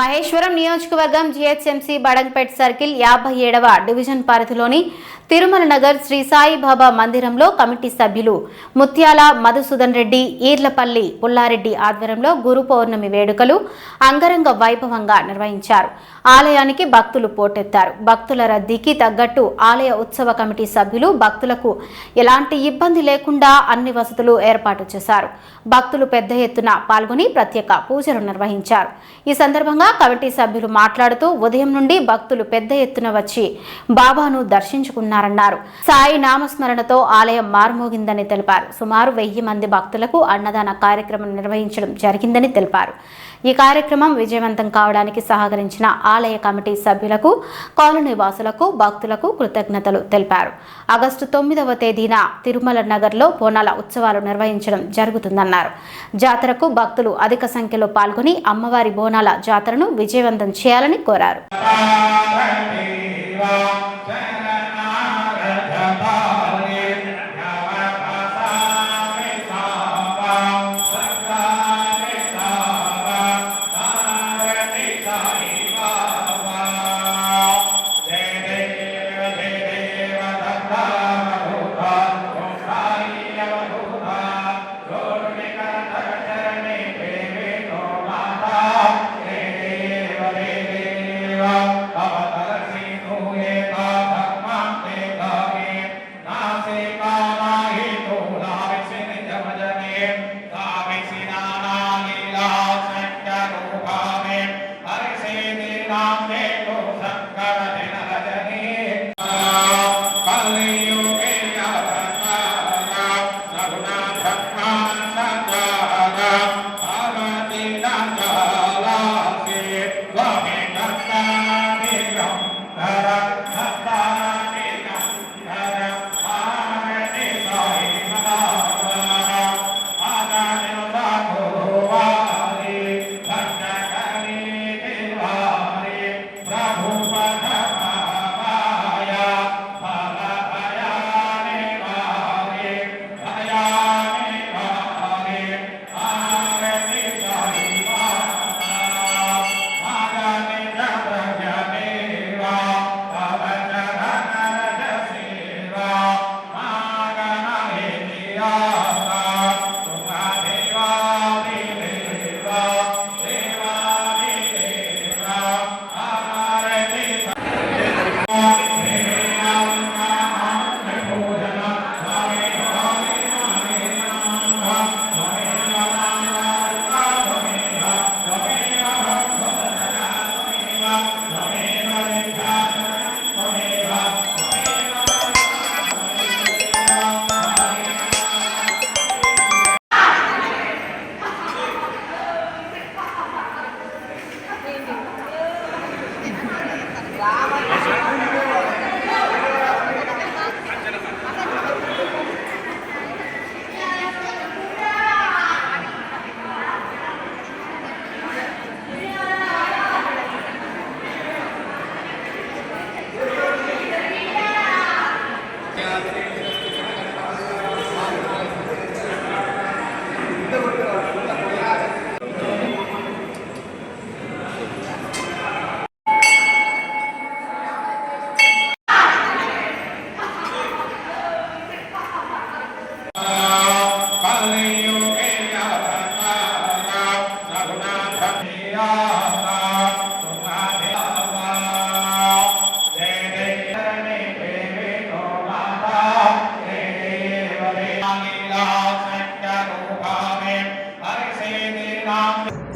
మహేశ్వరం నియోజకవర్గం GHMC Badangpet circle 57వ division పరిధిలోని తిరుమల నగర్ శ్రీ సాయిబాబా మందిరంలో కమిటీ సభ్యులు ముత్యాల మధుసూదన్ రెడ్డి, ఈర్లపల్లి పుల్లారెడ్డి ఆధ్వర్యంలో గురు పౌర్ణమి వేడుకలు అంగరంగ వైభవంగా నిర్వహించారు. ఆలయానికి భక్తులు పోటెత్తారు. భక్తుల రద్దీకి తగ్గట్టు ఆలయ ఉత్సవ కమిటీ సభ్యులు భక్తులకు ఎలాంటి ఇబ్బంది లేకుండా అన్ని వసతులు ఏర్పాటు చేశారు. భక్తులు పెద్ద ఎత్తున పాల్గొని ప్రత్యేక పూజలు నిర్వహించారు. ఈ సందర్భంగా కమిటీ సభ్యులు మాట్లాడుతూ ఉదయం నుండి భక్తులు పెద్ద ఎత్తున వచ్చి బాబాను దర్శించుకున్నారన్నారు. సాయి నామస్మరణతో ఆలయం మారుమోగిందని తెలిపారు. సుమారు 1000 మంది భక్తులకు అన్నదాన కార్యక్రమం నిర్వహించడం జరిగిందని తెలిపారు. ఈ కార్యక్రమం విజయవంతం కావడానికి సహకరించిన ఆలయ కమిటీ సభ్యులకు, కాలనీ వాసులకు, భక్తులకు కృతజ్ఞతలు తెలిపారు. ఆగస్టు 9వ తేదీన తిరుమల నగర్లో బోనాల ఉత్సవాలు నిర్వహించడం జరుగుతుందన్నారు. జాతరకు భక్తులు అధిక సంఖ్యలో పాల్గొని అమ్మవారి బోనాల జాతరను విజయవంతం చేయాలని కోరారు.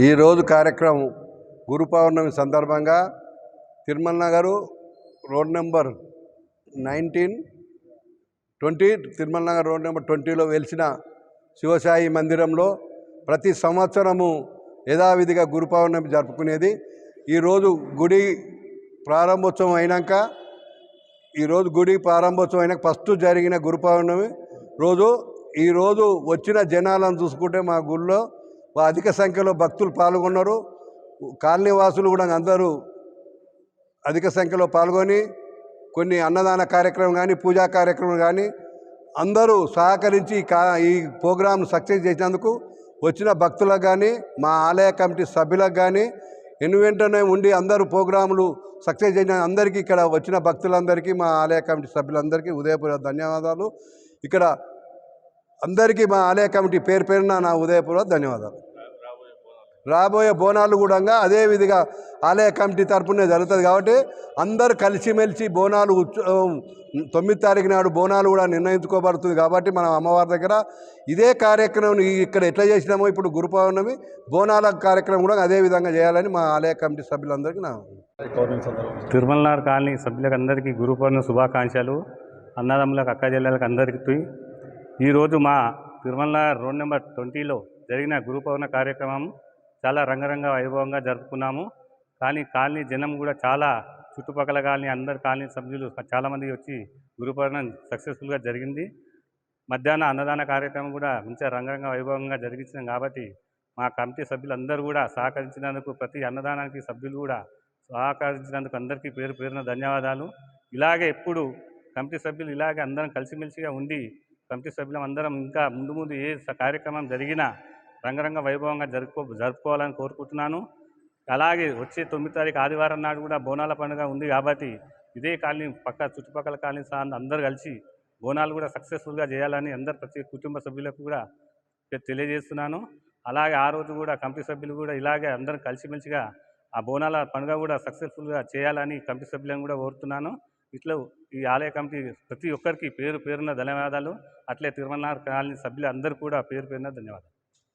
ఈరోజు కార్యక్రమం గురు పౌర్ణమి సందర్భంగా Tirumala Nagar road number 20 Tirumala Nagar road number 20లో వెలిసిన శివసాయి మందిరంలో ప్రతి సంవత్సరము యథావిధిగా గురు పౌర్ణమి జరుపుకునేది. ఈరోజు గుడి ప్రారంభోత్సవం అయినాక ఫస్ట్ జరిగిన గురు పౌర్ణమి రోజు ఈరోజు వచ్చిన జనాలను చూసుకుంటే మా గుడిలో అధిక సంఖ్యలో భక్తులు పాల్గొన్నారు. కాలనీవాసులు కూడా అందరూ అధిక సంఖ్యలో పాల్గొని కొన్ని అన్నదాన కార్యక్రమం కానీ పూజా కార్యక్రమం కానీ అందరూ సహకరించి ఈ ప్రోగ్రాంను సక్సెస్ చేసినందుకు వచ్చిన భక్తులకు కానీ మా ఆలయ కమిటీ సభ్యులకు కానీ వెంటనే ఉండి అందరూ ప్రోగ్రాములు సక్సెస్ చేసిన అందరికీ, ఇక్కడ వచ్చిన భక్తులందరికీ, మా ఆలయ కమిటీ సభ్యులందరికీ ఉదయపూర్వక ధన్యవాదాలు. ఇక్కడ అందరికీ మా ఆలయ కమిటీ పేరున నా ఉదయపూర్వక ధన్యవాదాలు. రాబోయే బోనాలు కూడా అదే విధిగా ఆలయ కమిటీ తరపునే జరుగుతుంది కాబట్టి అందరూ కలిసిమెలిసి బోనాలు 9 తారీఖు నాడు బోనాలు కూడా నిర్ణయించుకోబడుతుంది. కాబట్టి మనం అమ్మవారి దగ్గర ఇదే కార్యక్రమం ఇక్కడ ఎట్లా చేసినామో ఇప్పుడు గురు పౌర్ణమి బోనాల కార్యక్రమం కూడా అదే విధంగా చేయాలని మా ఆలయ కమిటీ సభ్యులందరికీ నా తిరుమలనార్ కాలనీ సభ్యులకు అందరికీ గురు పౌర్ణమి శుభాకాంక్షలు. అన్నదమ్ములకు, అక్క చెల్లెలకు అందరికీ ఈరోజు మా తిరుమలనార్ రోడ్ నెంబర్ 20లో జరిగిన గురు పౌర్ణమి కార్యక్రమం చాలా రంగరంగ వైభవంగా జరుపుకున్నాము. కానీ కాలనీ జనం కూడా చాలా, చుట్టుపక్కల కాలనీ అందరు కాలనీ సభ్యులు చాలామంది వచ్చి గురు పౌర్ణమి సక్సెస్ఫుల్గా జరిగింది. మధ్యాహ్న అన్నదాన కార్యక్రమం కూడా మంచిగా రంగరంగ వైభవంగా జరిగించాం. కాబట్టి మా కమిటీ సభ్యులందరూ కూడా సహకరించినందుకు, ప్రతి అన్నదానానికి సభ్యులు కూడా సహకరించినందుకు అందరికీ పేరున ధన్యవాదాలు. ఇలాగే ఎప్పుడు కమిటీ సభ్యులు ఇలాగే అందరం కలిసిమెలిసిగా ఉండి, కమిటీ సభ్యులం అందరం ఇంకా ముందు ఏ కార్యక్రమం జరిగినా రంగరంగ వైభవంగా జరుపుకోవాలని కోరుకుంటున్నాను. అలాగే వచ్చే 9 తారీఖు ఆదివారం నాడు కూడా బోనాల పండుగ ఉంది. కాబట్టి ఇదే కాలనీ చుట్టుపక్కల కాలనీ అందరూ కలిసి బోనాలు కూడా సక్సెస్ఫుల్గా చేయాలని ప్రతి కుటుంబ సభ్యులకు కూడా తెలియజేస్తున్నాను. అలాగే ఆ రోజు కూడా కమిటీ సభ్యులు కూడా ఇలాగే అందరం కలిసిమెలిసిగా ఆ బోనాల పండుగ కూడా సక్సెస్ఫుల్గా చేయాలని కమిటీ సభ్యులను కూడా కోరుతున్నాను. ఇట్లా ఈ ఆలయ కమిటీ ప్రతి ఒక్కరికి పేరున ధన్యవాదాలు. అట్లే తిరుమలనార్ కాలనీ సభ్యులు అందరూ కూడా పేరున ధన్యవాదాలు.